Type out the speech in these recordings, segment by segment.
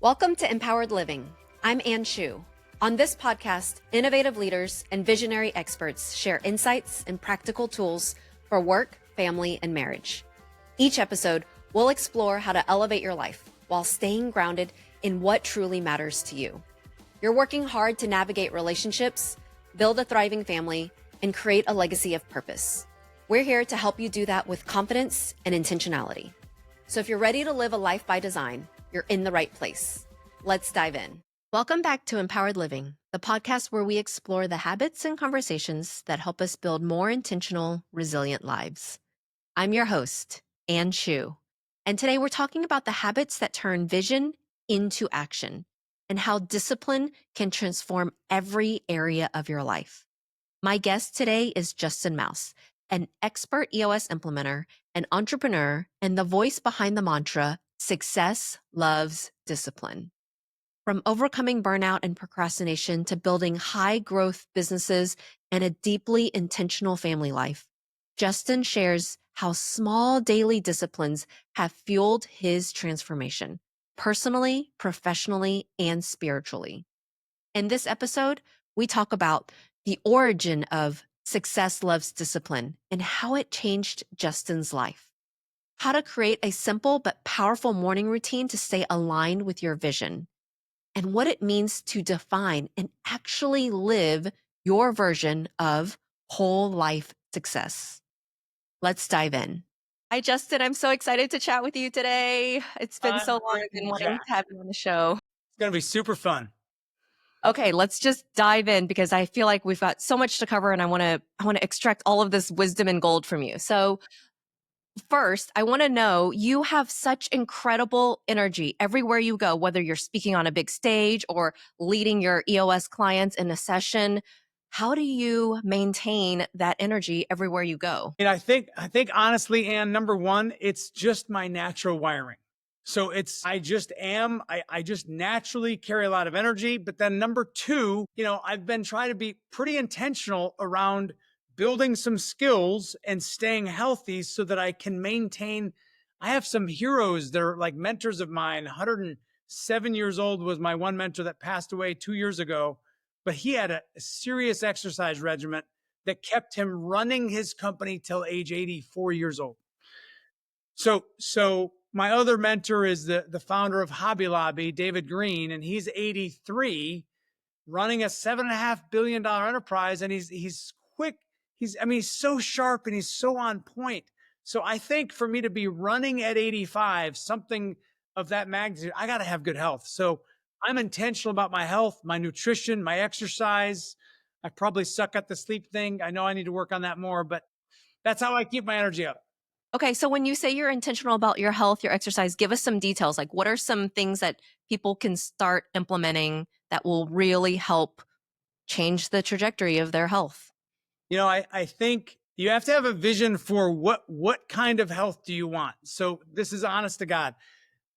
Welcome to Mpowered Living. I'm Ann Sheu. On this podcast, innovative leaders and visionary experts share insights and practical tools for work, family, and marriage. Each episode, we'll explore how to elevate your life while staying grounded in what truly matters to you. You're working hard to navigate relationships, build a thriving family, and create a legacy of purpose. We're here to help you do that with confidence and intentionality. So if you're ready to live a life by design, you're in the right place. Let's dive in. Welcome back to Mpowered Living, the podcast where we explore the habits and conversations that help us build more intentional, resilient lives. I'm your host, Ann Sheu, and today we're talking about the habits that turn vision into action and how discipline can transform every area of your life. My guest today is Justin Maust, an expert EOS implementer, an entrepreneur, and the voice behind the mantra, success loves discipline. From overcoming burnout and procrastination to building high growth businesses and a deeply intentional family life, Justin shares how small daily disciplines have fueled his transformation, personally, professionally, and spiritually. In this episode, we talk about the origin of success loves discipline and how it changed Justin's life, how to create a simple but powerful morning routine to stay aligned with your vision, and what it means to define and actually live your version of whole life success. Let's dive in. Hi, Justin. I'm so excited to chat with you today. It's been so long. I've been wanting to have you on the show. It's going to be super fun. Okay, let's just dive in because I feel like we've got so much to cover and I want to extract all of this wisdom and gold from you. So first, I want to know, you have such incredible energy everywhere you go, whether you're speaking on a big stage or leading your EOS clients in a session. How do you maintain that energy everywhere you go? And I think honestly, Ann, number one, it's just my natural wiring. So I just naturally carry a lot of energy. But then number two, I've been trying to be pretty intentional around building some skills and staying healthy so that I can maintain. I have some heroes that are like mentors of mine. 107 years old was my one mentor that passed away 2 years ago, but he had a serious exercise regimen that kept him running his company till age 84 years old. So my other mentor is the founder of Hobby Lobby, David Green, and he's 83, running a $7.5 billion enterprise, and he's quick. He's so sharp and he's so on point. So I think for me to be running at 85, something of that magnitude, I got to have good health. So I'm intentional about my health, my nutrition, my exercise. I probably suck at the sleep thing. I know I need to work on that more, but that's how I keep my energy up. Okay, so when you say you're intentional about your health, your exercise, give us some details. Like, what are some things that people can start implementing that will really help change the trajectory of their health? I think you have to have a vision for what kind of health do you want. So this is honest to God.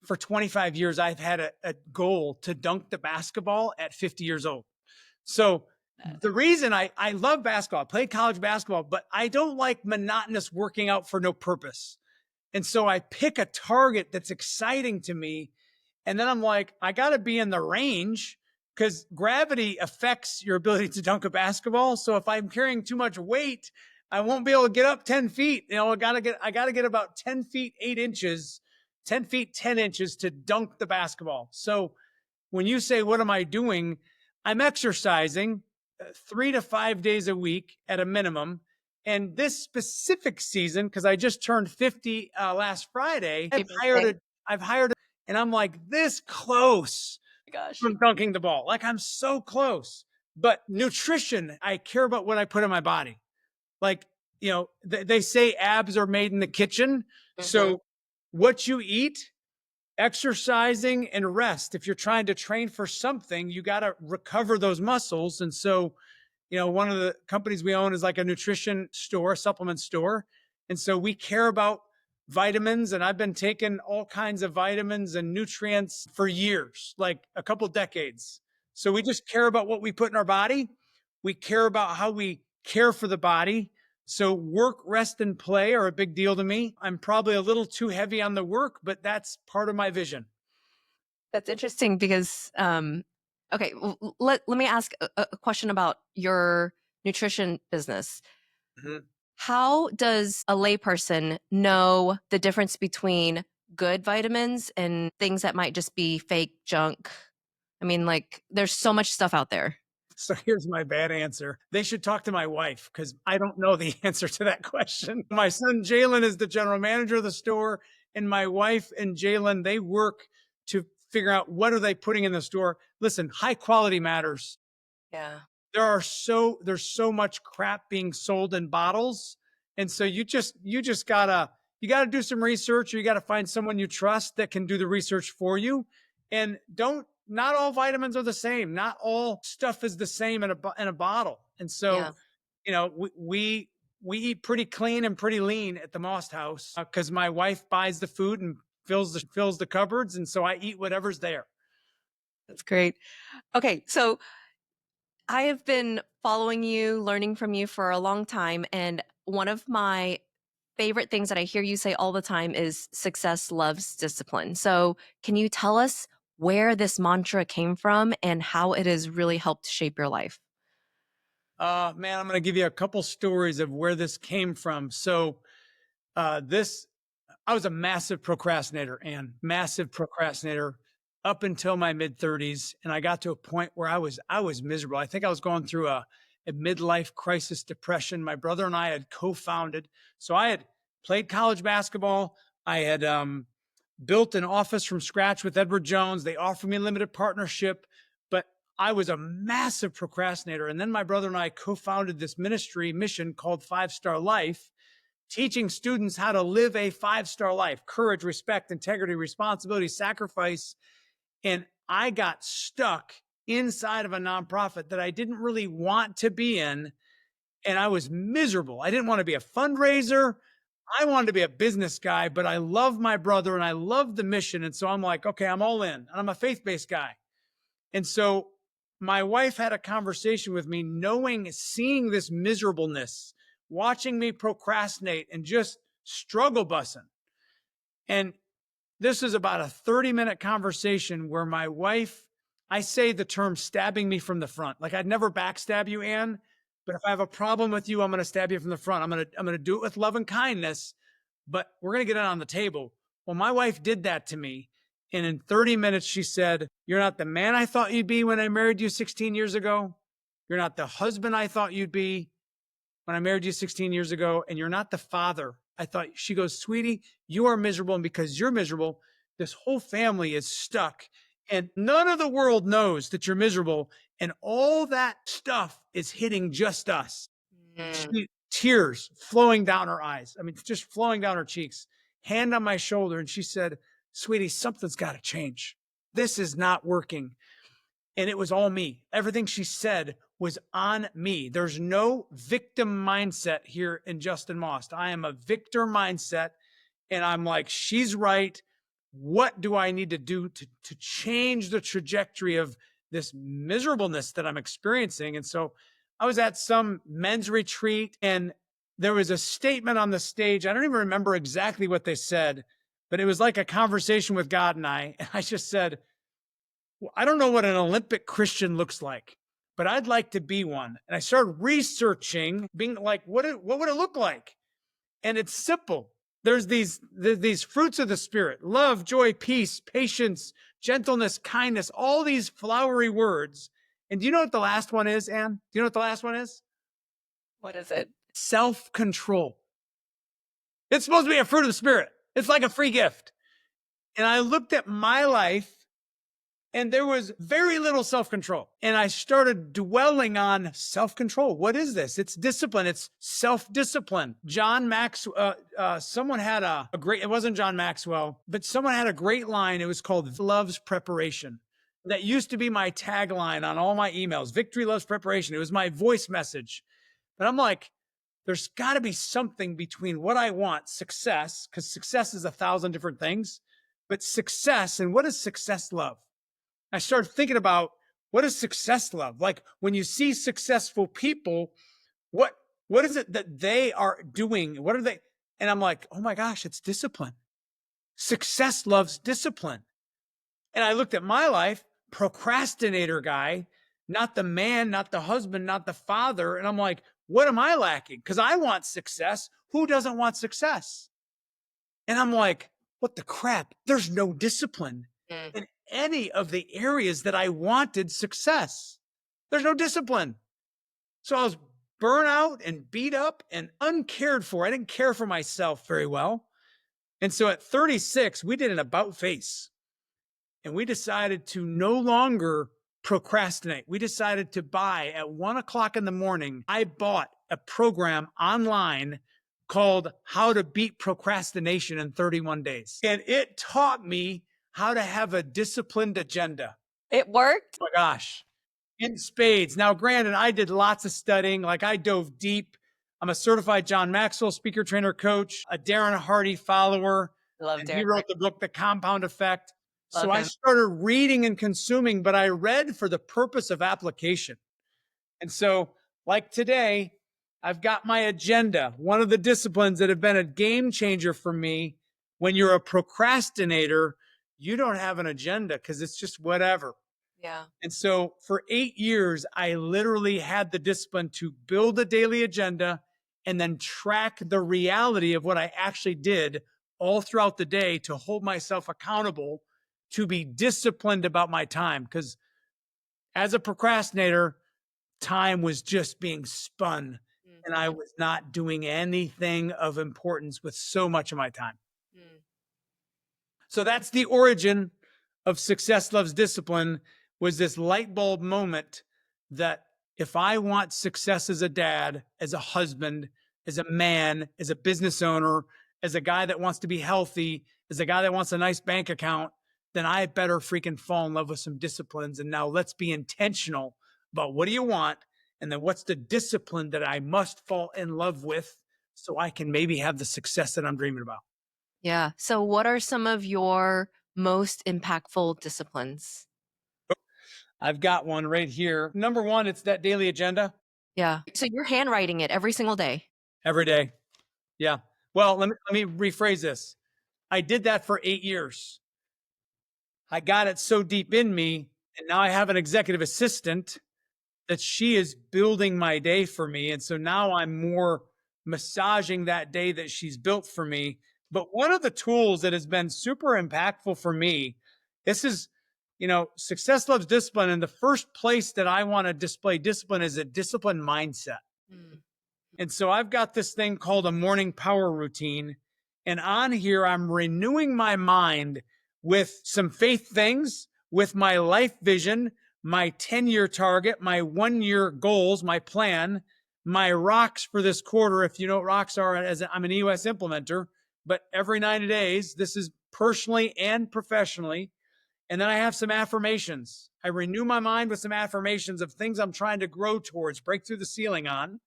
For 25 years, I've had a goal to dunk the basketball at 50 years old. So the reason I love basketball, I played college basketball, but I don't like monotonous working out for no purpose. And so I pick a target that's exciting to me. And then I'm like, I got to be in the range because gravity affects your ability to dunk a basketball. So if I'm carrying too much weight, I won't be able to get up 10 feet. I got to get about 10 feet, 8 inches, 10 feet, 10 inches to dunk the basketball. So when you say, what am I doing? I'm exercising 3 to 5 days a week at a minimum. And this specific season, because I just turned 50 last Friday, I've hired, and I'm like this close from dunking the ball. Like I'm so close. But nutrition, I care about what I put in my body. Like, they say abs are made in the kitchen. Mm-hmm. So what you eat, exercising, and rest. If you're trying to train for something, you got to recover those muscles. And so, one of the companies we own is like a nutrition store, supplement store. And so we care about vitamins, and I've been taking all kinds of vitamins and nutrients for years, like a couple decades. So we just care about what we put in our body. We care about how we care for the body. So work, rest, and play are a big deal to me. I'm probably a little too heavy on the work, but that's part of my vision. That's interesting because, okay, let me ask a question about your nutrition business. Mhm. How does a layperson know the difference between good vitamins and things that might just be fake junk? I mean, like, there's so much stuff out there. So here's my bad answer. They should talk to my wife because I don't know the answer to that question. My son Jalen is the general manager of the store, and my wife and Jalen, they work to figure out what are they putting in the store. Listen, high quality matters. Yeah. There's so much crap being sold in bottles. And so you just gotta do some research, or you gotta find someone you trust that can do the research for you. And don't not all vitamins are the same. Not all stuff is the same in a bottle. And so, Yeah. we eat pretty clean and pretty lean at the Most House because my wife buys the food and fills the cupboards, and so I eat whatever's there. That's great. Okay, so I have been following you, learning from you for a long time. And one of my favorite things that I hear you say all the time is success loves discipline. So, can you tell us where this mantra came from and how it has really helped shape your life? Man, I'm going to give you a couple stories of where this came from. So, this I was a massive procrastinator and massive procrastinator up until my mid 30s, and I got to a point where I was miserable. I think I was going through a midlife crisis depression. My brother and I had co-founded, so I had played college basketball. I had built an office from scratch with Edward Jones. They offered me a limited partnership, but I was a massive procrastinator. And then my brother and I co-founded this ministry mission called 5 Star Life, teaching students how to live a 5 star life: courage, respect, integrity, responsibility, sacrifice. And I got stuck inside of a nonprofit that I didn't really want to be in. And I was miserable. I didn't want to be a fundraiser. I wanted to be a business guy, but I love my brother and I love the mission. And so I'm like, okay, I'm all in. And I'm a faith based guy. And so my wife had a conversation with me, seeing this miserableness, watching me procrastinate and just struggle bussing. And this is about a 30-minute conversation where my wife, I say the term stabbing me from the front. Like, I'd never backstab you, Ann, but if I have a problem with you, I'm going to stab you from the front. I'm going to do it with love and kindness, but we're going to get it on the table. Well, my wife did that to me. And in 30 minutes, she said, "You're not the man I thought you'd be when I married you 16 years ago. You're not the husband I thought you'd be when I married you 16 years ago. And you're not the father I thought." She goes, "Sweetie, you are miserable. And because you're miserable, this whole family is stuck. And none of the world knows that you're miserable. And all that stuff is hitting just us." Mm. Tears flowing down her eyes. I mean, just flowing down her cheeks, hand on my shoulder. And she said, "Sweetie, something's got to change. This is not working." And it was all me. Everything she said was on me. There's no victim mindset here in Justin Maust. I am a victor mindset. And I'm like, she's right. What do I need to do to change the trajectory of this miserableness that I'm experiencing? And so I was at some men's retreat, and there was a statement on the stage. I don't even remember exactly what they said, but it was like a conversation with God and I. And I just said, "Well, I don't know what an Olympic Christian looks like, but I'd like to be one." And I started researching, being like, what would it look like? And it's simple. There's these fruits of the spirit: love, joy, peace, patience, gentleness, kindness, all these flowery words. And do you know what the last one is, Ann? Do you know what the last one is? What is it? Self-control. It's supposed to be a fruit of the spirit. It's like a free gift. And I looked at my life, and there was very little self-control. And I started dwelling on self-control. What is this? It's discipline. It's self-discipline. Someone had a great, it wasn't John Maxwell, but someone had a great line. It was called "Loves Preparation." That used to be my tagline on all my emails. Victory loves preparation. It was my voice message. But I'm like, there's got to be something between what I want, success, because success is 1,000 different things, but success, and what does success love? I started thinking about, what does success love? Like, when you see successful people, what what is it that they are doing? What are they? And I'm like, oh my gosh, it's discipline. Success loves discipline. And I looked at my life, procrastinator guy, not the man, not the husband, not the father. And I'm like, what am I lacking? Because I want success. Who doesn't want success? And I'm like, what the crap? There's no discipline in any of the areas that I wanted success. There's no discipline. So I was burnt out and beat up and uncared for. I didn't care for myself very well. And so at 36, we did an about face and we decided to no longer procrastinate. We decided to buy at 1 o'clock in the morning. I bought a program online called How to Beat Procrastination in 31 Days. And it taught me how to have a disciplined agenda. It worked? Oh my gosh, in spades. Now, granted, I did lots of studying, like I dove deep. I'm a certified John Maxwell speaker, trainer, coach, a Darren Hardy follower. Love And Darren. he wrote the book, The Compound Effect. Love So I him. started reading and consuming, but I read for the purpose of application. And so, like today, I've got my agenda, one of the disciplines that have been a game changer for me. When you're a procrastinator, you don't have an agenda because it's just whatever. Yeah. And so for 8 years, I literally had the discipline to build a daily agenda and then track the reality of what I actually did all throughout the day to hold myself accountable, to be disciplined about my time. Because as a procrastinator, time was just being spun and I was not doing anything of importance with so much of my time. So that's the origin of Success Loves Discipline, was this light bulb moment that if I want success as a dad, as a husband, as a man, as a business owner, as a guy that wants to be healthy, as a guy that wants a nice bank account, then I better freaking fall in love with some disciplines. And now let's be intentional about what do you want? And then what's the discipline that I must fall in love with so I can maybe have the success that I'm dreaming about? Yeah. So, what are some of your most impactful disciplines? I've got one right here. Number one, it's that daily agenda Yeah. So, you're handwriting it every single day. every day. Yeah. Well, let me rephrase this. I did that for 8 years. I got it so deep in me, and now I have an executive assistant that she is building my day for me. And so now I'm more massaging that day that she's built for me. But one of the tools that has been super impactful for me, this is, Success Loves Discipline. And the first place that I want to display discipline is a disciplined mindset. And so I've got this thing called a morning power routine. And on here, I'm renewing my mind with some faith things, with my life vision, my 10-year target, my 1-year goals, my plan, my rocks for this quarter. If you know what rocks are, I'm an EOS implementer, but every 90 days, this is personally and professionally. And then I have some affirmations. I renew my mind with some affirmations of things I'm trying to grow towards, break through the ceiling on.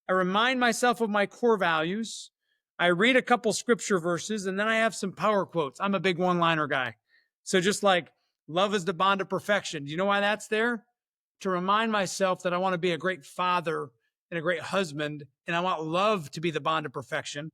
I remind myself of my core values. I read a couple scripture verses, and then I have some power quotes. I'm a big one-liner guy. So just like love is the bond of perfection. Do you know why that's there? To remind myself that I want to be a great father and a great husband, and I want love to be the bond of perfection.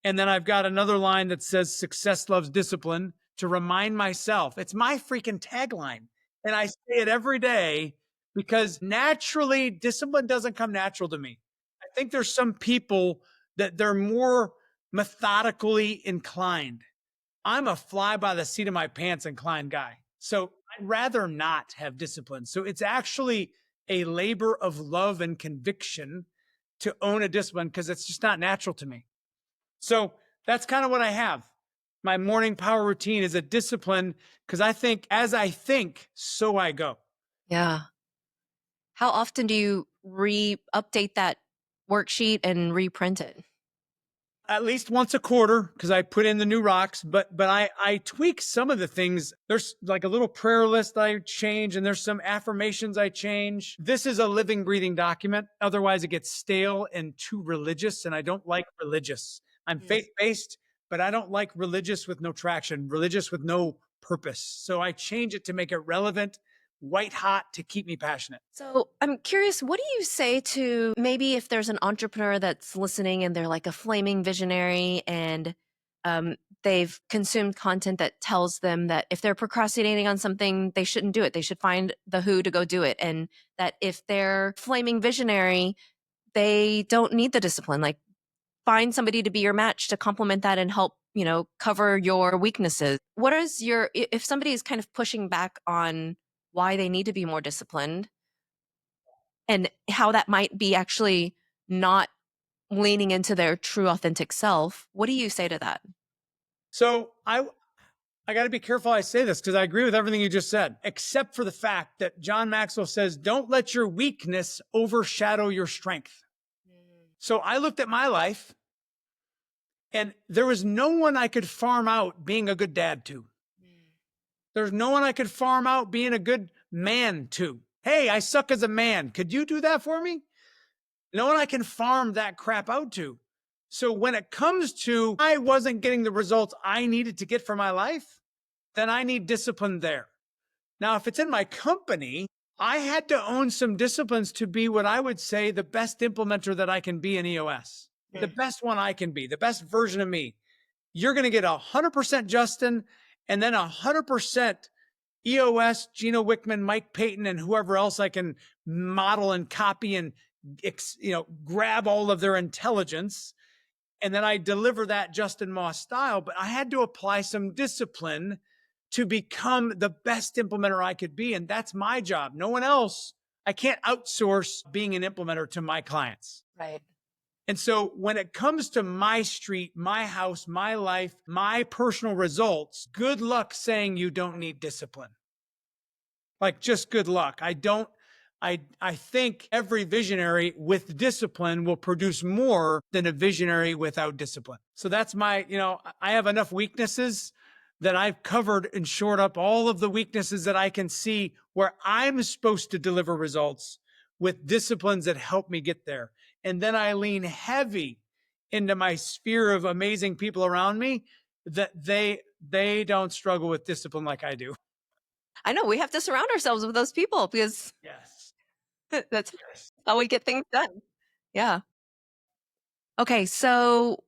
And then I've got another line that says success loves discipline, to remind myself. It's my freaking tagline. And I say it every day because naturally, discipline doesn't come natural to me. I think there's some people that they're more methodically inclined. I'm a fly by the seat of my pants inclined guy. So I'd rather not have discipline. So it's actually a labor of love and conviction to own a discipline because it's just not natural to me. So that's kind of what I have. My morning power routine is a discipline because I think as I think, so I go. Yeah. How often do you update that worksheet and reprint it? At least once a quarter because I put in the new rocks, but I tweak some of the things. There's like a little prayer list I change, and there's some affirmations I change. This is a living, breathing document. Otherwise, it gets stale and too religious, and I don't like religious. I'm faith-based, but I don't like religious with no traction, religious with no purpose. So I change it to make it relevant, white hot, to keep me passionate. So I'm curious, what do you say to maybe if there's an entrepreneur that's listening and they're like a flaming visionary and they've consumed content that tells them that if they're procrastinating on something, they shouldn't do it. They should find the who to go do it. And that if they're flaming visionary, they don't need the discipline. Like, find somebody to be your match to complement that and help, cover your weaknesses. What is if somebody is kind of pushing back on why they need to be more disciplined and how that might be actually not leaning into their true authentic self, what do you say to that? So I got to be careful I say this because I agree with everything you just said, except for the fact that John Maxwell says, don't let your weakness overshadow your strength. So I looked at my life and there was no one I could farm out being a good dad to. There's no one I could farm out being a good man to. Hey, I suck as a man. Could you do that for me? No one I can farm that crap out to. So when it comes to I wasn't getting the results I needed to get for my life, then I need discipline there. Now, if it's in my company, I had to own some disciplines to be what I would say the best implementer that I can be in EOS, the best one I can be, the best version of me. You're going to get 100% Justin and then 100% EOS, Gino Wickman, Mike Payton, and whoever else I can model and copy and grab all of their intelligence. And then I deliver that Justin Maust style, but I had to apply some discipline to become the best implementer I could be. And that's my job. No one else. I can't outsource being an implementer to my clients. Right. And so when it comes to my street, my house, my life, my personal results, good luck saying you don't need discipline. Like, just good luck. I think every visionary with discipline will produce more than a visionary without discipline. So that's I have enough weaknesses that I've covered and shored up all of the weaknesses that I can see where I'm supposed to deliver results with disciplines that help me get there. And then I lean heavy into my sphere of amazing people around me that they don't struggle with discipline like I do. I know we have to surround ourselves with those people because Yes. that's how we get things done. Yeah. Okay. So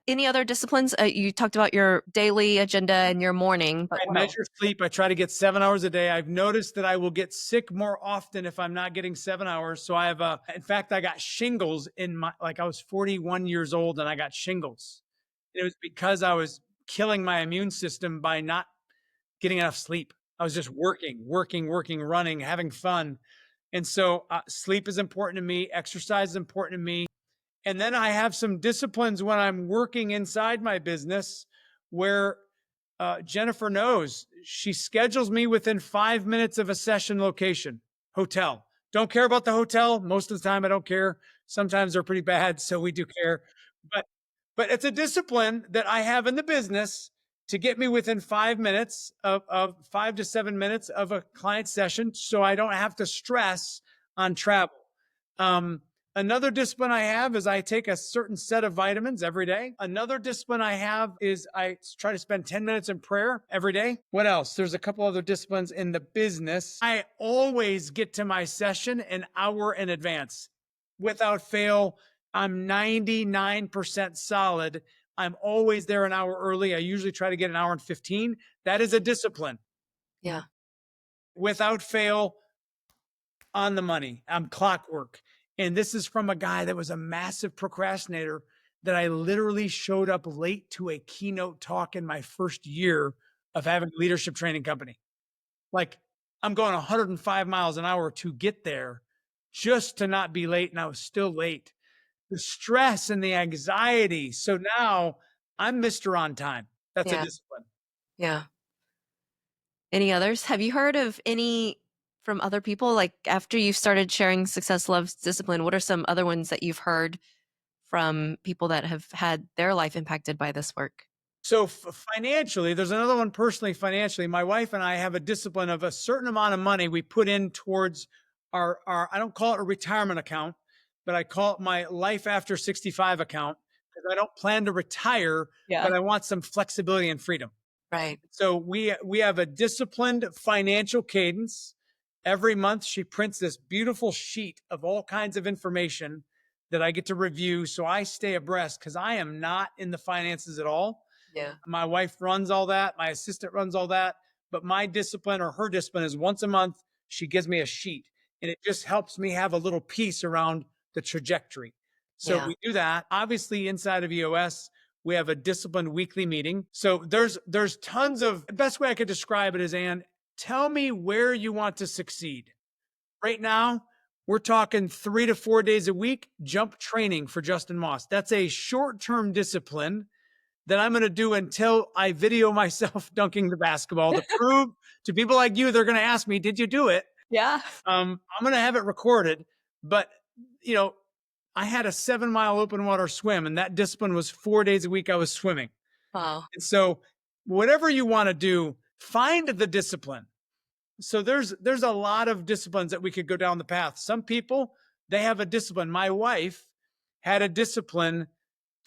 any other disciplines? You talked about your daily agenda and your morning. But I measure sleep. I try to get 7 hours a day. I've noticed that I will get sick more often if I'm not getting 7 hours. So I have in fact, I got shingles I was 41 years old and I got shingles. It was because I was killing my immune system by not getting enough sleep. I was just working, running, having fun. And so sleep is important to me. Exercise is important to me. And then I have some disciplines when I'm working inside my business where Jennifer knows she schedules me within 5 minutes of a session location, hotel. Don't care about the hotel. Most of the time, I don't care. Sometimes they're pretty bad, so we do care. But it's a discipline that I have in the business to get me within 5 minutes of 5 to 7 minutes of a client session so I don't have to stress on travel. Another discipline I have is I take a certain set of vitamins every day. Another discipline I have is I try to spend 10 minutes in prayer every day. What else? There's a couple other disciplines in the business. I always get to my session an hour in advance. Without fail, I'm 99% solid. I'm always there an hour early. I usually try to get an hour and 15. That is a discipline. Yeah. Without fail, on the money. I'm clockwork. And this is from a guy that was a massive procrastinator that I literally showed up late to a keynote talk in my first year of having a leadership training company. Like, I'm going 105 miles an hour to get there just to not be late. And I was still late. The stress and the anxiety. So now I'm Mr. On Time. That's a discipline. Yeah. Any others? Have you heard of any from other people? Like, after you've started sharing Success Loves Discipline, what are some other ones that you've heard from people that have had their life impacted by this work? So financially, there's another one personally, financially. My wife and I have a discipline of a certain amount of money we put in towards our I don't call it a retirement account, but I call it my life after 65 account because I don't plan to retire, but I want some flexibility and freedom. Right. So we have a disciplined financial cadence. Every month she prints this beautiful sheet of all kinds of information that I get to review. So I stay abreast because I am not in the finances at all. Yeah. My wife runs all that. My assistant runs all that. But my discipline or her discipline is once a month, she gives me a sheet and it just helps me have a little piece around the trajectory. So Yeah. we do that. Obviously, inside of EOS, we have a disciplined weekly meeting. So there's tons of, the best way I could describe it is, Ann, tell me where you want to succeed. Right now, we're talking 3 to 4 days a week, jump training for Justin Maust. That's a short-term discipline that I'm going to do until I video myself dunking the basketball to prove to people like you, they're going to ask me, did you do it? Yeah. I'm going to have it recorded, but you know, I had a 7-mile open water swim and that discipline was 4 days a week I was swimming. Wow. And so whatever you want to do, find the discipline. So there's a lot of disciplines that we could go down the path. Some people, they have a discipline. My wife had a discipline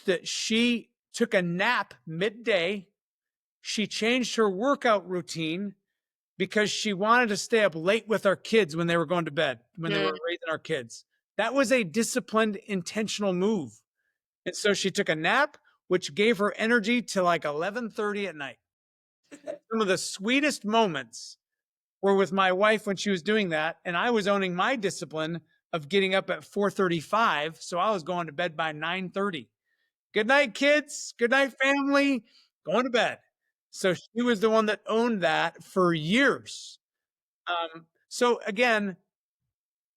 that she took a nap midday. She changed her workout routine because she wanted to stay up late with our kids when they were going to bed, when they were raising our kids. That was a disciplined, intentional move. And so she took a nap, which gave her energy to like 11:30 at night. Some of the sweetest moments were with my wife when she was doing that. And I was owning my discipline of getting up at 4:35. So I was going to bed by 9:30. Good night, kids. Good night, family. Going to bed. So she was the one that owned that for years. So again,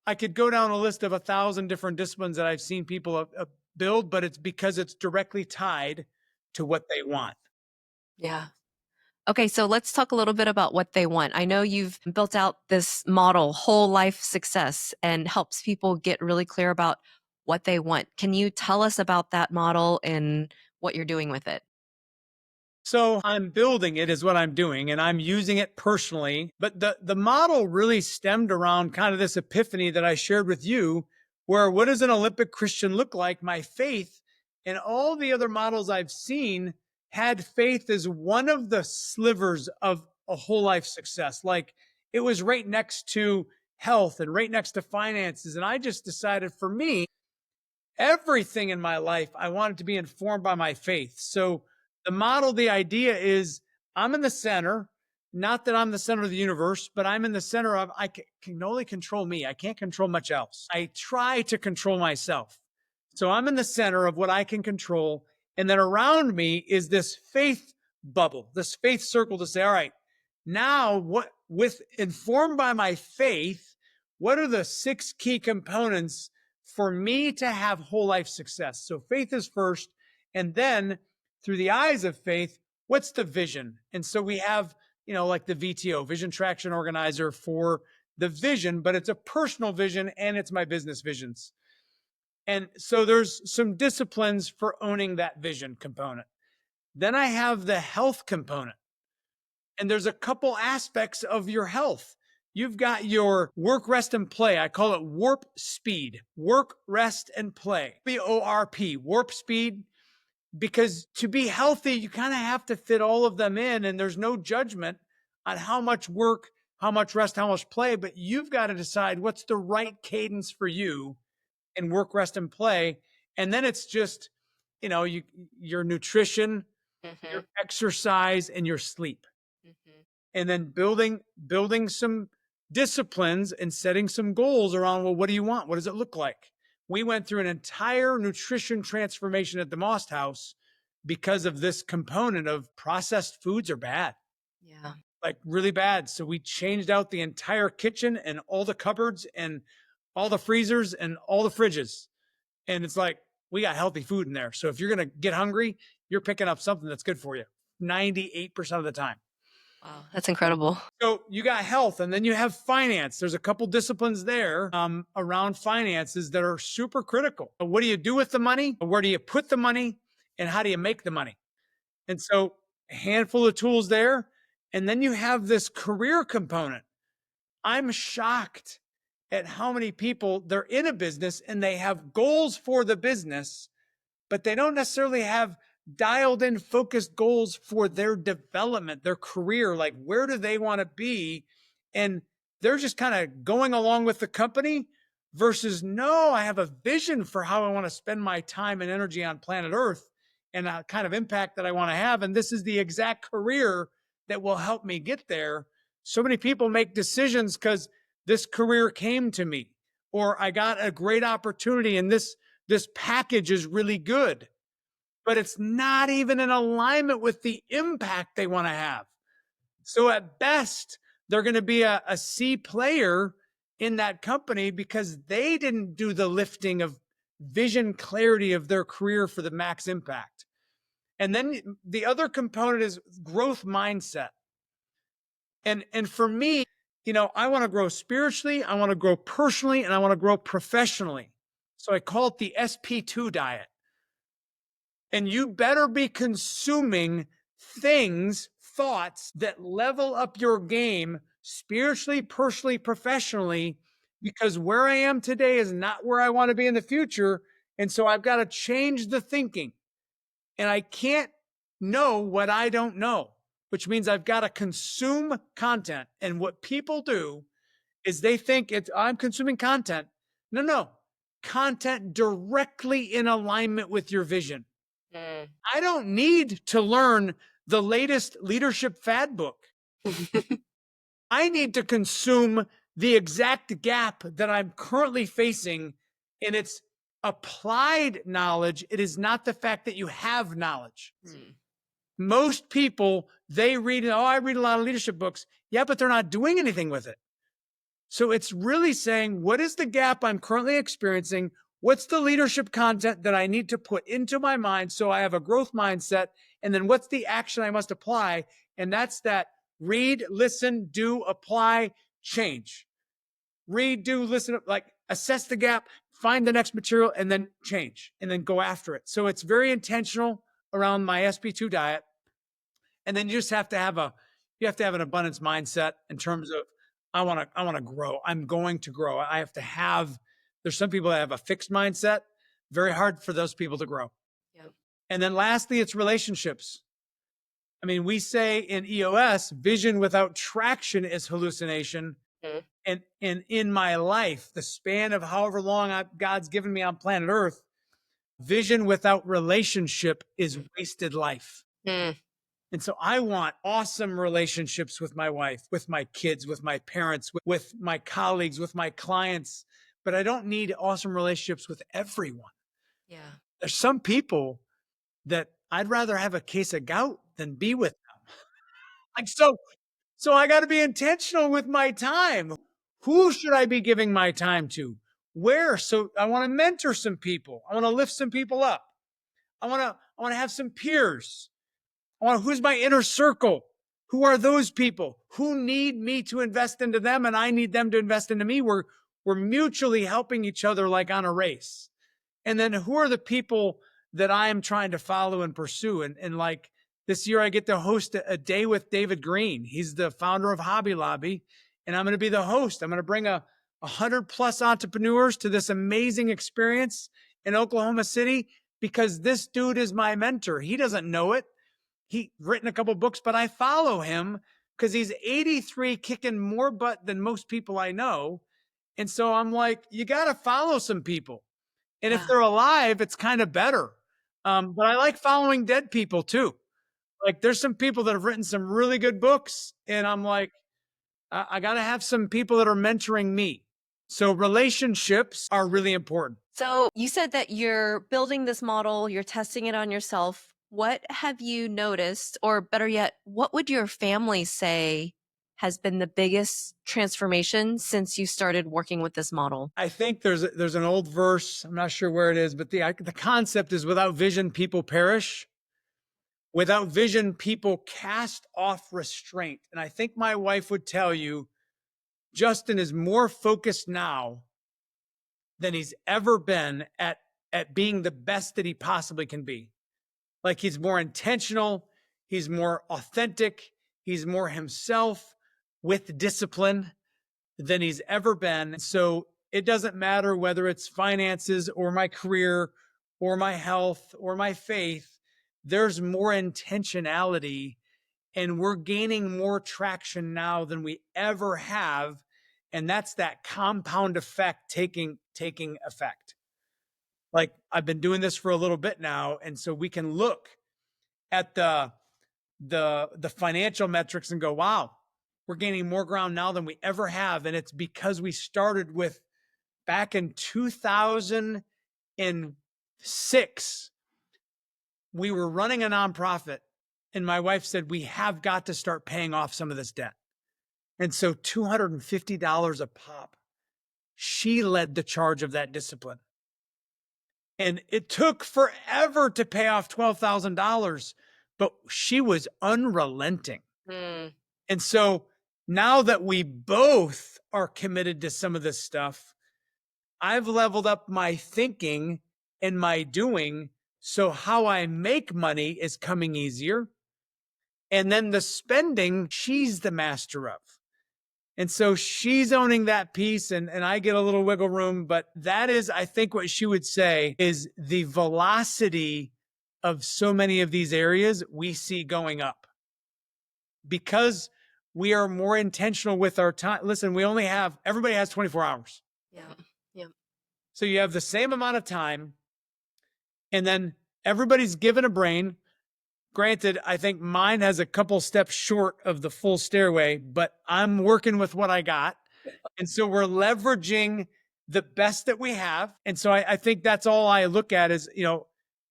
I could go down a list of 1,000 different disciplines that I've seen people build, but it's because it's directly tied to what they want. Yeah. Okay, so let's talk a little bit about what they want. I know you've built out this model, whole life success, and helps people get really clear about what they want. Can you tell us about that model and what you're doing with it? So I'm building it is what I'm doing, and I'm using it personally. But the model really stemmed around kind of this epiphany that I shared with you, where what does an Olympic Christian look like? My faith and all the other models I've seen had faith as one of the slivers of a whole life success. Like it was right next to health and right next to finances. And I just decided for me, everything in my life, I wanted to be informed by my faith. So the model, the idea is I'm in the center, not that I'm the center of the universe, but I'm in the center of, I can only control me. I can't control much else. I try to control myself. So I'm in the center of what I can control. And then around me is this faith bubble, this faith circle to say, all right, now what, with informed by my faith, what are the 6 key components for me to have whole life success? So faith is first. And then through the eyes of faith, what's the vision? And so we have, like the VTO, Vision Traction Organizer, for the vision, but it's a personal vision and it's my business visions. And so there's some disciplines for owning that vision component. Then I have the health component. And there's a couple aspects of your health. You've got your work, rest, and play. I call it warp speed, work, rest, and play. WORP, warp speed, because to be healthy, you kind of have to fit all of them in, and there's no judgment on how much work, how much rest, how much play, but you've got to decide what's the right cadence for you in work, rest, and play. And then it's just, your nutrition, your exercise, and your sleep. And then building some disciplines and setting some goals around, well, what do you want? What does it look like? We went through an entire nutrition transformation at the Maust House because of this component of processed foods are bad. Yeah. Like really bad. So we changed out the entire kitchen and all the cupboards and all the freezers and all the fridges. And it's like, we got healthy food in there. So if you're going to get hungry, you're picking up something that's good for you 98% of the time. Wow, that's incredible. So you got health, and then you have finance. There's a couple disciplines there around finances that are super critical. What do you do with the money? Where do you put the money? And how do you make the money? And so a handful of tools there. And then you have this career component. I'm shocked at how many people, they're in a business and they have goals for the business, but they don't necessarily have dialed in focused goals for their development, their career. Like, where do they want to be? And they're just kind of going along with the company versus, no, I have a vision for how I want to spend my time and energy on planet Earth. and a kind of impact that I want to have. And this is the exact career that will help me get there. So many people make decisions because this career came to me, or I got a great opportunity and this package is really good, but it's not even in alignment with the impact they want to have. So at best, they're going to be a C player in that company because they didn't do the lifting of vision clarity of their career for the max impact. And then the other component is growth mindset. And for me, I want to grow spiritually, I want to grow personally, and I want to grow professionally. So I call it the SP2 diet. And you better be consuming thoughts that level up your game spiritually, personally, professionally, because where I am today is not where I want to be in the future. And so I've got to change the thinking. And I can't know what I don't know, which means I've got to consume content. And what people do is they think I'm consuming content. No, content directly in alignment with your vision. I don't need to learn the latest leadership fad book. I need to consume the exact gap that I'm currently facing, and it's applied knowledge. It is not the fact that you have knowledge. Most people, I read a lot of leadership books. Yeah, but they're not doing anything with it. So it's really saying, what is the gap I'm currently experiencing? What's the leadership content that I need to put into my mind so I have a growth mindset? And then what's the action I must apply? And that's that read, listen, do, apply, change. Read, do, listen, like assess the gap, find the next material, and then change, and then go after it. So it's very intentional around my SP2 diet. And then you just have to have an abundance mindset in terms of, I want to grow. I'm going to grow. There's some people that have a fixed mindset. Very hard for those people to grow. Yep. And then lastly, it's relationships. I mean, we say in EOS, vision without traction is hallucination. And in my life, the span of however long God's given me on planet Earth, vision without relationship is wasted life. And so I want awesome relationships with my wife, with my kids, with my parents, with my colleagues, with my clients, but I don't need awesome relationships with everyone. Yeah. There's some people that I'd rather have a case of gout than be with them. Like, so I got to be intentional with my time. Who should I be giving my time to? Where? So I want to mentor some people. I want to lift some people up. I want to have some peers. Who's my inner circle? Who are those people? Who need me to invest into them and I need them to invest into me? We're mutually helping each other like on a race. And then who are the people that I am trying to follow and pursue? And like this year, I get to host a day with David Green. He's the founder of Hobby Lobby, and I'm going to be the host. I'm going to bring 100+ entrepreneurs to this amazing experience in Oklahoma City because this dude is my mentor. He doesn't know it. He's written a couple books, but I follow him because he's 83, kicking more butt than most people I know. And so I'm like, you got to follow some people. And if they're alive, it's kind of better. But I like following dead people too. Like there's some people that have written some really good books. And I'm like, I got to have some people that are mentoring me. So relationships are really important. So you said that you're building this model, you're testing it on yourself. What have you noticed, or better yet, what would your family say has been the biggest transformation since you started working with this model? I think there's an old verse. I'm not sure where it is, but the concept is without vision, people perish. Without vision, people cast off restraint. And I think my wife would tell you, Justin is more focused now than he's ever been at being the best that he possibly can be. Like he's more intentional, he's more authentic, he's more himself with discipline than he's ever been. So it doesn't matter whether it's finances or my career or my health or my faith, there's more intentionality and we're gaining more traction now than we ever have. And that's that compound effect taking effect. like I've been doing this for a little bit now. And so we can look at the financial metrics and go, wow, we're gaining more ground now than we ever have. And it's because we started with back in 2006, we were running a nonprofit and my wife said, we have got to start paying off some of this debt. And so $250 a pop, she led the charge of that discipline. And it took forever to pay off $12,000, but she was unrelenting. Mm. And so now that we both are committed to some of this stuff, I've leveled up my thinking and my doing. So how I make money is coming easier. And then the spending, she's the master of. And so she's owning that piece and I get a little wiggle room, but that is, I think what she would say is the velocity of so many of these areas we see going up because we are more intentional with our time. Listen, everybody has 24 hours. Yeah. Yeah. So you have the same amount of time and then everybody's given a brain. Granted, I think mine has a couple steps short of the full stairway, but I'm working with what I got. And so we're leveraging the best that we have. And so I think that's all I look at is,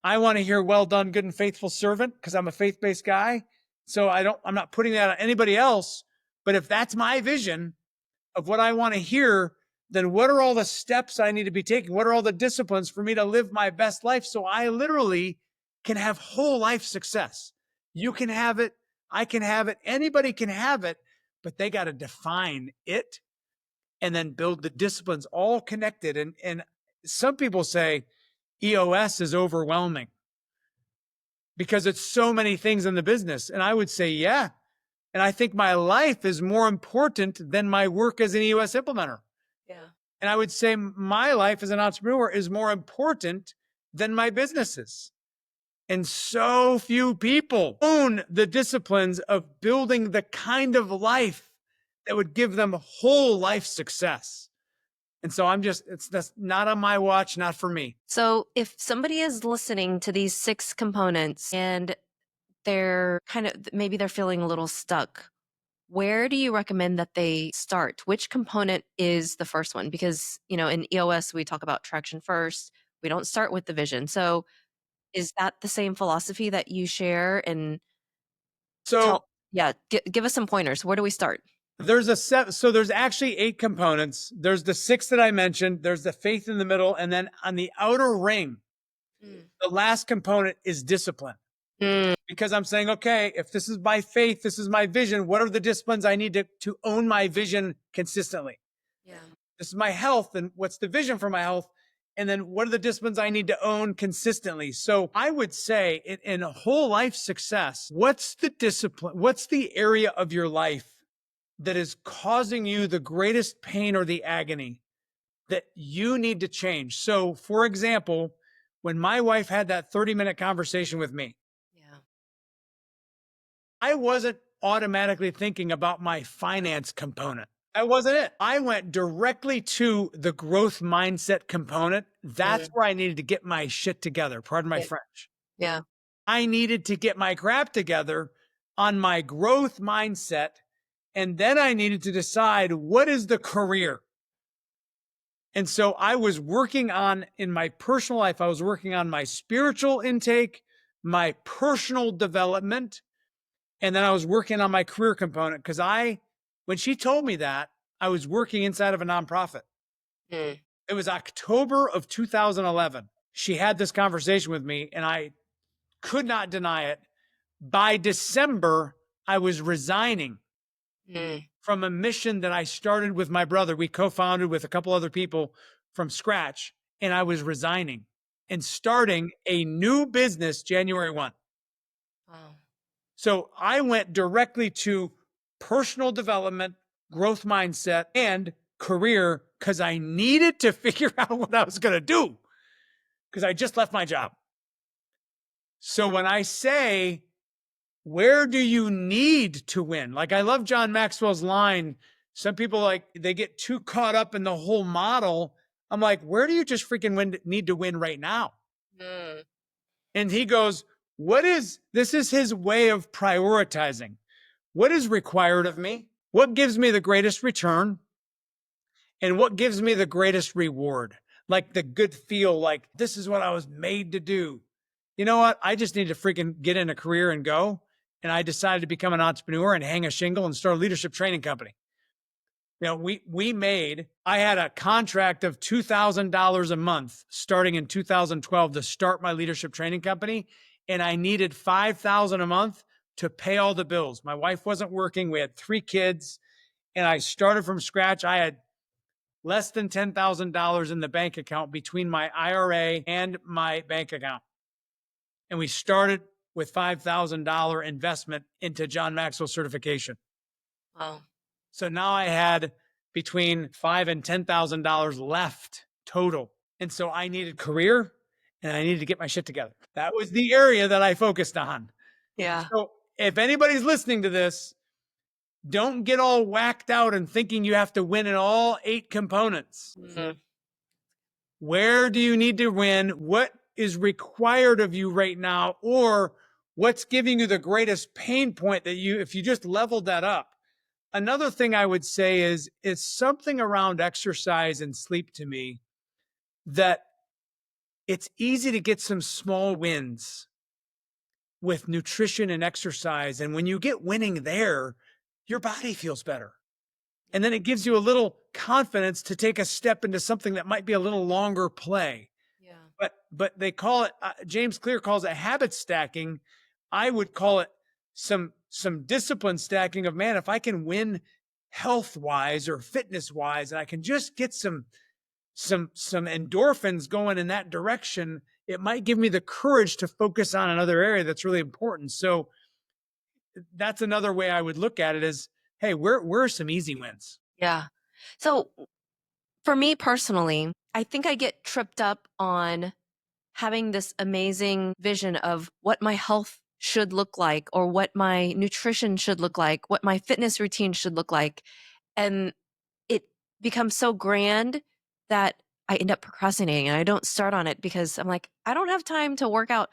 I want to hear well done, good and faithful servant, because I'm a faith-based guy. So I'm not putting that on anybody else. But if that's my vision of what I want to hear, then what are all the steps I need to be taking? What are all the disciplines for me to live my best life? So I literally can have whole life success. You can have it. I can have it. Anybody can have it, but they got to define it and then build the disciplines all connected. And some people say EOS is overwhelming because it's so many things in the business. And I would say, yeah. And I think my life is more important than my work as an EOS implementer. Yeah. And I would say my life as an entrepreneur is more important than my businesses. And so few people own the disciplines of building the kind of life that would give them whole life success. And so that's not on my watch, not for me. So if somebody is listening to these 6 components and they're maybe they're feeling a little stuck, where do you recommend that they start? Which component is the first one? Because, in EOS, we talk about traction first. We don't start with the vision. So is that the same philosophy that you share? And so give us some pointers. Where do we start? So there's actually 8 components. There's the 6 that I mentioned. There's the faith in the middle. And then on the outer ring, the last component is discipline. Because I'm saying, okay, if this is my faith, this is my vision, what are the disciplines I need to own my vision consistently? Yeah. This is my health. And what's the vision for my health? And then what are the disciplines I need to own consistently? So I would say in a whole life success, what's the discipline? What's the area of your life that is causing you the greatest pain or the agony that you need to change? So for example, when my wife had that 30-minute conversation with me, I wasn't automatically thinking about my finance component. That wasn't it. I went directly to the growth mindset component. That's where I needed to get my shit together. Pardon my French. Yeah. I needed to get my crap together on my growth mindset. And then I needed to decide what is the career. And so I was working on, in my personal life, I was working on my spiritual intake, my personal development, and then I was working on my career component because when she told me that, I was working inside of a nonprofit. It was October of 2011. She had this conversation with me and I could not deny it. By December, I was resigning from a mission that I started with my brother. We co-founded with a couple other people from scratch, and I was resigning and starting a new business January 1. Wow. So I went directly to personal development, growth mindset, and career because I needed to figure out what I was going to do because I just left my job. So when I say, where do you need to win? Like I love John Maxwell's line. Some people they get too caught up in the whole model. I'm like, where do you just freaking need to win right now? Mm. And he goes, this is his way of prioritizing. What is required of me? What gives me the greatest return? And what gives me the greatest reward? Like the good feel, like this is what I was made to do. You know what? I just need to freaking get in a career and go. And I decided to become an entrepreneur and hang a shingle and start a leadership training company. You know, I had a contract of $2,000 a month starting in 2012 to start my leadership training company. And I needed $5,000 a month to pay all the bills. My wife wasn't working. We had 3 kids and I started from scratch. I had less than $10,000 in the bank account between my IRA and my bank account. And we started with $5,000 investment into John Maxwell certification. Wow. So now I had between $5,000 and $10,000 left total. And so I needed career and I needed to get my shit together. That was the area that I focused on. Yeah. So if anybody's listening to this, don't get all whacked out and thinking you have to win in all 8 components. Mm-hmm. Where do you need to win? What is required of you right now? Or what's giving you the greatest pain point that if you just leveled that up? Another thing I would say is something around exercise and sleep to me that it's easy to get some small wins with nutrition and exercise. And when you get winning there, your body feels better. And then it gives you a little confidence to take a step into something that might be a little longer play. Yeah. But they call it, James Clear calls it habit stacking. I would call it some discipline stacking of, man, if I can win health wise or fitness wise, and I can just get some endorphins going in that direction, it might give me the courage to focus on another area that's really important. So that's another way I would look at it is, hey, where are some easy wins? Yeah. So for me personally, I think I get tripped up on having this amazing vision of what my health should look like or what my nutrition should look like, what my fitness routine should look like. And it becomes so grand that I end up procrastinating and I don't start on it because I'm like, I don't have time to work out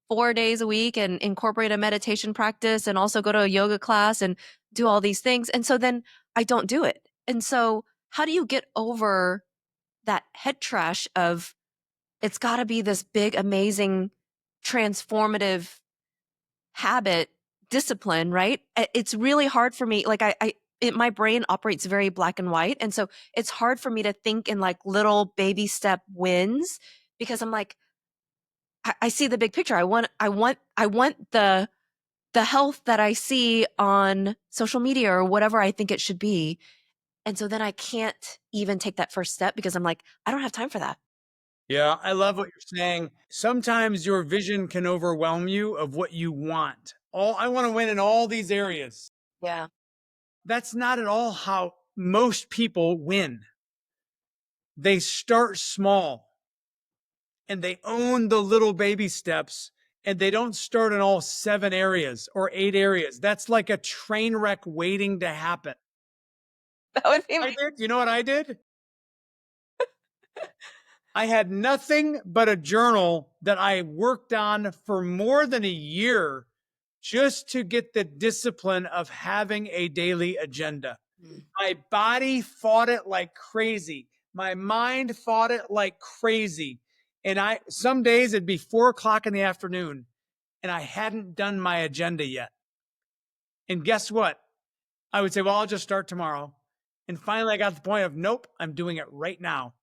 4 days a week and incorporate a meditation practice and also go to a yoga class and do all these things. And so then I don't do it. And so how do you get over that head trash of it's got to be this big, amazing, transformative habit discipline, right? It's really hard for me. Like my brain operates very black and white. And so it's hard for me to think in like little baby step wins because I'm like, I see the big picture. I want the health that I see on social media or whatever I think it should be. And so then I can't even take that first step because I'm like, I don't have time for that. Yeah, I love what you're saying. Sometimes your vision can overwhelm you of what you want. I want to win in all these areas. Yeah. That's not at all how most people win. They start small and they own the little baby steps and they don't start in all 7 areas or 8 areas. That's like a train wreck waiting to happen. That would be I did. You know what I did? I had nothing but a journal that I worked on for more than a year just to get the discipline of having a daily agenda. My body fought it like crazy. My mind fought it like crazy. And some days it'd be 4:00 in the afternoon and I hadn't done my agenda yet. And guess what? I would say, well, I'll just start tomorrow. And finally I got to the point of, nope, I'm doing it right now.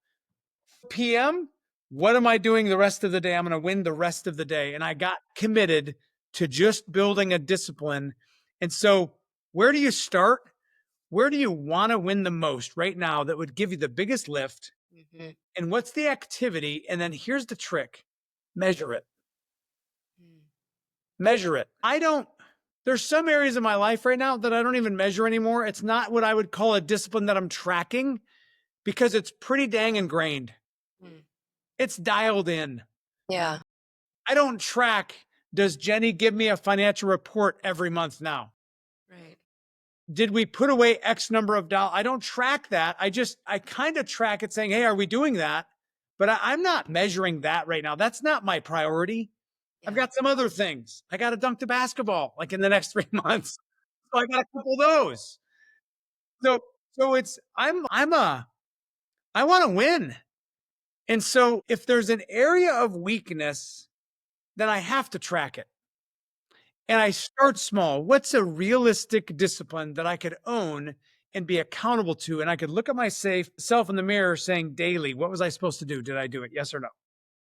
PM, what am I doing the rest of the day? I'm going to win the rest of the day. And I got committed to just building a discipline. And so where do you start? Where do you want to win the most right now that would give you the biggest lift? Mm-hmm. And what's the activity? And then here's the trick. Measure it. Measure it. There's some areas of my life right now that I don't even measure anymore. It's not what I would call a discipline that I'm tracking because it's pretty dang ingrained. It's dialed in. Yeah. I don't track, does Jenny give me a financial report every month now? Right. did we put away X number of dollars? I don't track that. I kind of track it saying, hey, are we doing that? But I'm not measuring that right now. That's not my priority. I've Yeah. got some other things. I got to dunk the basketball like in the next 3 months. So I got a couple of those. So, so it's, I want to win. And so if there's an area of weakness, then I have to track it. And I start small. What's a realistic discipline that I could own and be accountable to? And I could look at myself in the mirror saying daily, what was I supposed to do? Did I do it? Yes or no?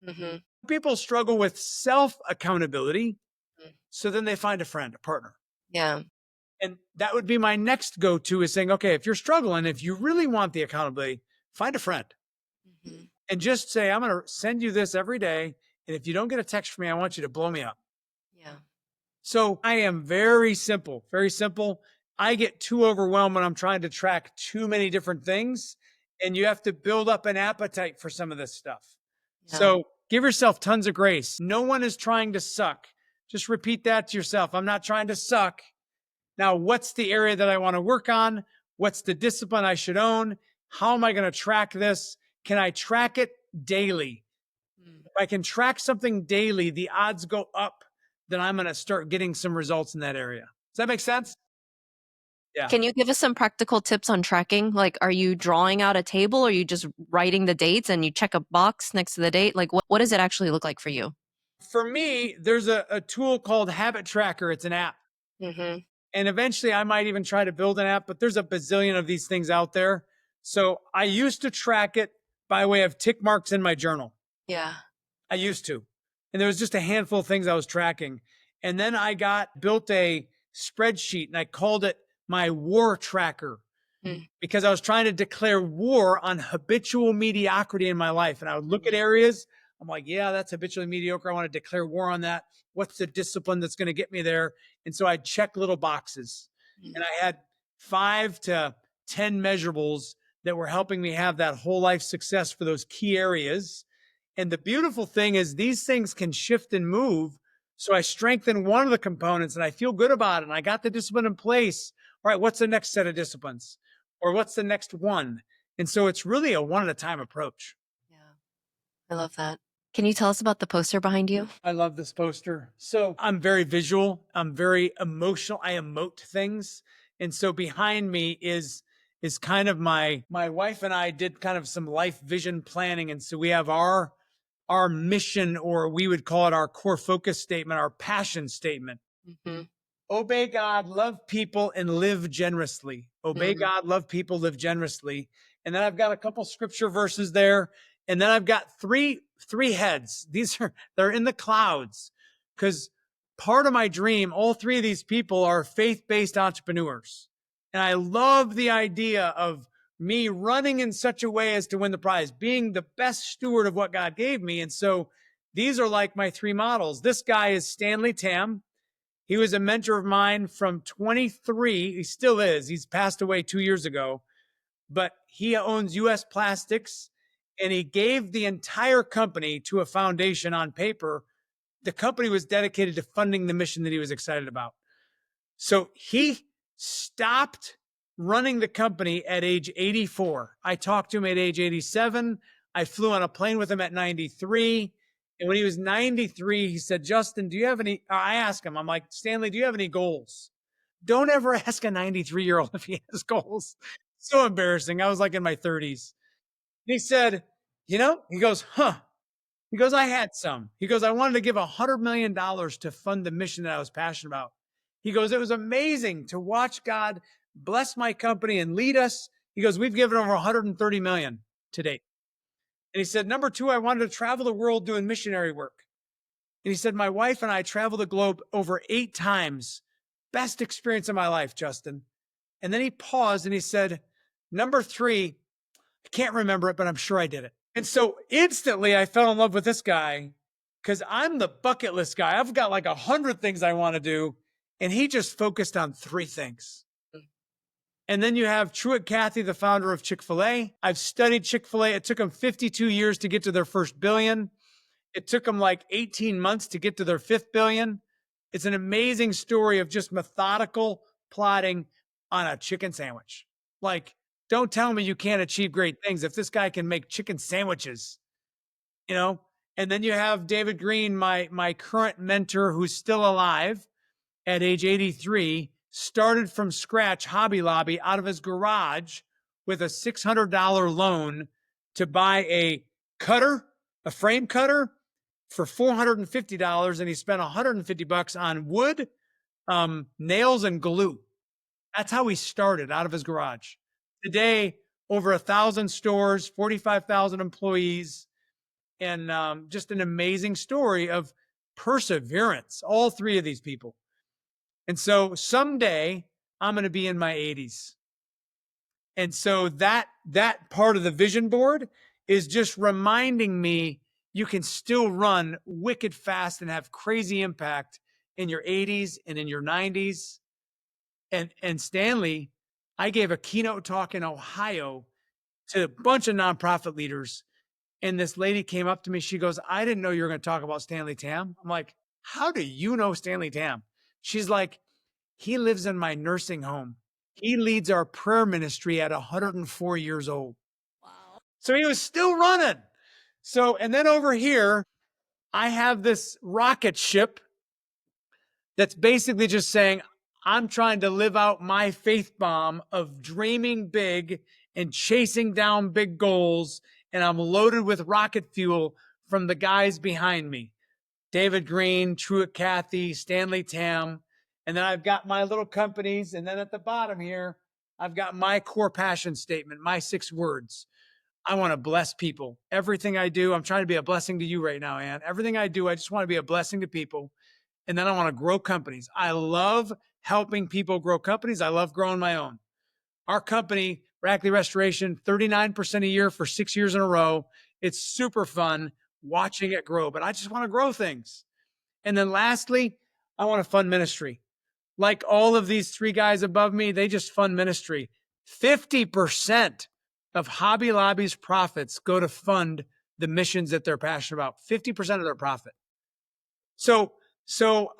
Mm-hmm. People struggle with self accountability. So then they find a friend, a partner. Yeah. And that would be my next go to is saying, okay, if you're struggling, if you really want the accountability, find a friend Mm-hmm. and just say, I'm going to send you this every day. And if you don't get a text from me, I want you to blow me up. Yeah. So I am very simple, very simple. I get too overwhelmed when I'm trying to track too many different things. And you have to build up an appetite for some of this stuff. Yeah. So give yourself tons of grace. No one is trying to suck. Just repeat that to yourself. I'm not trying to suck. Now, what's the area that I want to work on? What's the discipline I should own? How am I going to track this? Can I track it daily? If I can track something daily, the odds go up that I'm going to start getting some results in that area. Does that make sense? Yeah. Can you give us some practical tips on tracking? Like, are you drawing out a table or are you just writing the dates and you check a box next to the date? Like, what does it actually look like for you? For me, there's a tool called Habit Tracker. It's an app. Mm-hmm. And eventually I might even try to build an app, but there's a bazillion of these things out there. So I used to track it by way of tick marks in my journal. Yeah. I used to. And there was just a handful of things I was tracking. And then I built a spreadsheet and I called it my war tracker because I was trying to declare war on habitual mediocrity in my life. And I would look at areas. I'm like, yeah, that's habitually mediocre. I want to declare war on that. What's the discipline that's going to get me there? And so I'd check little boxes. And I had 5 to 10 measurables that were helping me have that whole life success for those key areas. And the beautiful thing is these things can shift and move. So I strengthen one of the components and I feel good about it. And I got the discipline in place. All right, what's the next set of disciplines? Or what's the next one? And so it's really a one at a time approach. Yeah. I love that. Can you tell us about the poster behind you? I love this poster. So I'm very visual. I'm very emotional. I emote things. And so behind me is kind of my wife and I did kind of some life vision planning. And so we have our mission, or we would call it our core focus statement, our passion statement. Mm-hmm. Obey God, love people, and live generously. Obey God, love people, live generously. And then I've got a couple scripture verses there. And then I've got three heads. They're in the clouds because part of my dream, all 3 of these people are faith-based entrepreneurs. And I love the idea of me running in such a way as to win the prize, being the best steward of what God gave me. And so these are like my 3 models. This guy is Stanley Tam. He was a mentor of mine from 23. He still is. He's passed away 2 years ago, but he owns US Plastics and he gave the entire company to a foundation on paper. The company was dedicated to funding the mission that he was excited about. So he stopped running the company at age 84. I talked to him at age 87. I flew on a plane with him at 93. And when he was 93, he said, Justin, do you have any? I asked him, I'm like, Stanley, do you have any goals? Don't ever ask a 93-year-old if he has goals. So embarrassing. I was like in my 30s. He said, he goes, He goes, I had some. He goes, I wanted to give $100 million to fund the mission that I was passionate about. He goes, it was amazing to watch God bless my company and lead us. He goes, we've given over 130 million to date. And he said, number 2, I wanted to travel the world doing missionary work. And he said, my wife and I traveled the globe over 8 times. Best experience of my life, Justin. And then he paused and he said, number 3, I can't remember it, but I'm sure I did it. And so instantly I fell in love with this guy because I'm the bucket list guy. I've got like 100 things I want to do. And he just focused on 3 things. And then you have Truett Cathy, the founder of Chick-fil-A. I've studied Chick-fil-A. It took them 52 years to get to their first billion. It took them like 18 months to get to their 5th billion. It's an amazing story of just methodical plotting. on a chicken sandwich. Like, don't tell me you can't achieve great things if this guy can make chicken sandwiches, you know? And then you have David Green, my current mentor, who's still alive at age 83, started from scratch Hobby Lobby out of his garage with a $600 loan to buy a cutter, a frame cutter for $450. And he spent $150 on wood, nails, and glue. That's how he started out of his garage. Today, over 1,000 stores, 45,000 employees, and just an amazing story of perseverance, all three of these people. And so someday I'm going to be in my 80s. And so that part of the vision board is just reminding me you can still run wicked fast and have crazy impact in your 80s and in your 90s. And Stanley, I gave a keynote talk in Ohio to a bunch of nonprofit leaders. And this lady came up to me. She goes, I didn't know you were going to talk about Stanley Tam. I'm like, how do you know Stanley Tam? She's like, he lives in my nursing home. He leads our prayer ministry at 104 years old. Wow. So he was still running. So, and then over here, I have this rocket ship that's basically just saying, I'm trying to live out my faith bomb of dreaming big and chasing down big goals. And I'm loaded with rocket fuel from the guys behind me. David Green, Truett Cathy, Stanley Tam. And then I've got my little companies. And then at the bottom here, I've got my core passion statement, my 6 words. I want to bless people. Everything I do, I'm trying to be a blessing to you right now, Ann. Everything I do, I just want to be a blessing to people. And then I want to grow companies. I love helping people grow companies. I love growing my own. Our company, Rackley Restoration, 39% a year for 6 years in a row. It's super fun watching it grow, but I just want to grow things. And then lastly, I want to fund ministry. Like all of these 3 guys above me, they just fund ministry. 50% of Hobby Lobby's profits go to fund the missions that they're passionate about. 50% of their profit. So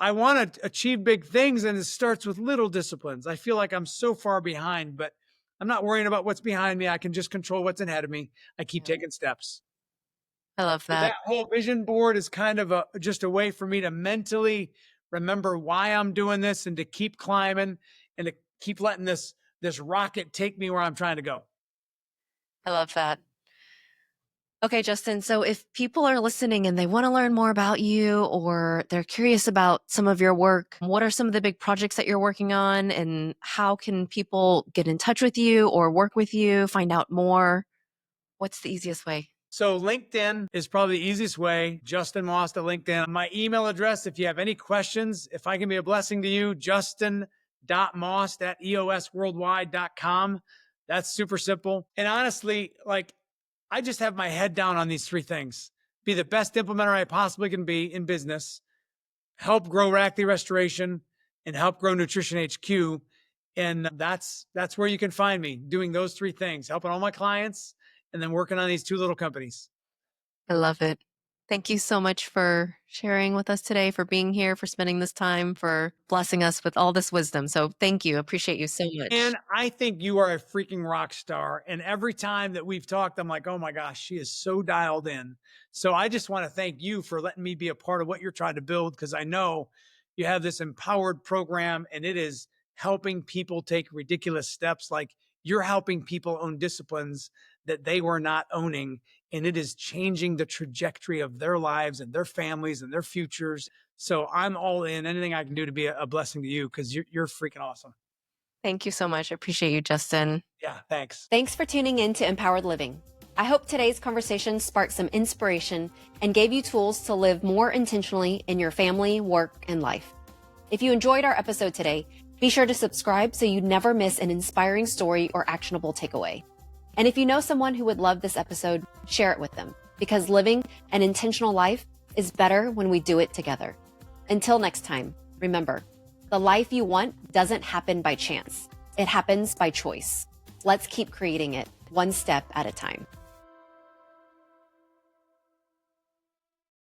I want to achieve big things, and it starts with little disciplines. I feel like I'm so far behind, but I'm not worrying about what's behind me. I can just control what's ahead of me. I keep taking steps. I love But that. that whole vision board is kind of just a way for me to mentally remember why I'm doing this and to keep climbing and to keep letting this rocket take me where I'm trying to go. I love that. Okay, Justin. So if people are listening and they want to learn more about you or they're curious about some of your work, what are some of the big projects that you're working on and how can people get in touch with you or work with you, find out more? What's the easiest way? So LinkedIn is probably the easiest way. Justin Maust at LinkedIn. My email address, if you have any questions, if I can be a blessing to you, justin.maust@eosworldwide.com. That's super simple. And honestly, like, I just have my head down on these 3 things. Be the best implementer I possibly can be in business, help grow Rackley Restoration, and help grow Nutrition HQ. And that's where you can find me, doing those 3 things, helping all my clients and then working on these 2 little companies. I love it. Thank you so much for sharing with us today, for being here, for spending this time, for blessing us with all this wisdom. So thank you. Appreciate you so much. And I think you are a freaking rock star. And every time that we've talked, I'm like, oh my gosh, she is so dialed in. So I just want to thank you for letting me be a part of what you're trying to build, because I know you have this empowered program and it is helping people take ridiculous steps. Like, you're helping people own disciplines that they were not owning. And it is changing the trajectory of their lives and their families and their futures. So I'm all in. Anything I can do to be a blessing to you, because you're freaking awesome. Thank you so much. I appreciate you, Justin. Yeah, thanks. Thanks for tuning in to Mpowered Living. I hope today's conversation sparked some inspiration and gave you tools to live more intentionally in your family, work, and life. If you enjoyed our episode today, be sure to subscribe so you never miss an inspiring story or actionable takeaway. And if you know someone who would love this episode, share it with them, because living an intentional life is better when we do it together. Until next time, remember, the life you want doesn't happen by chance. It happens by choice. Let's keep creating it one step at a time.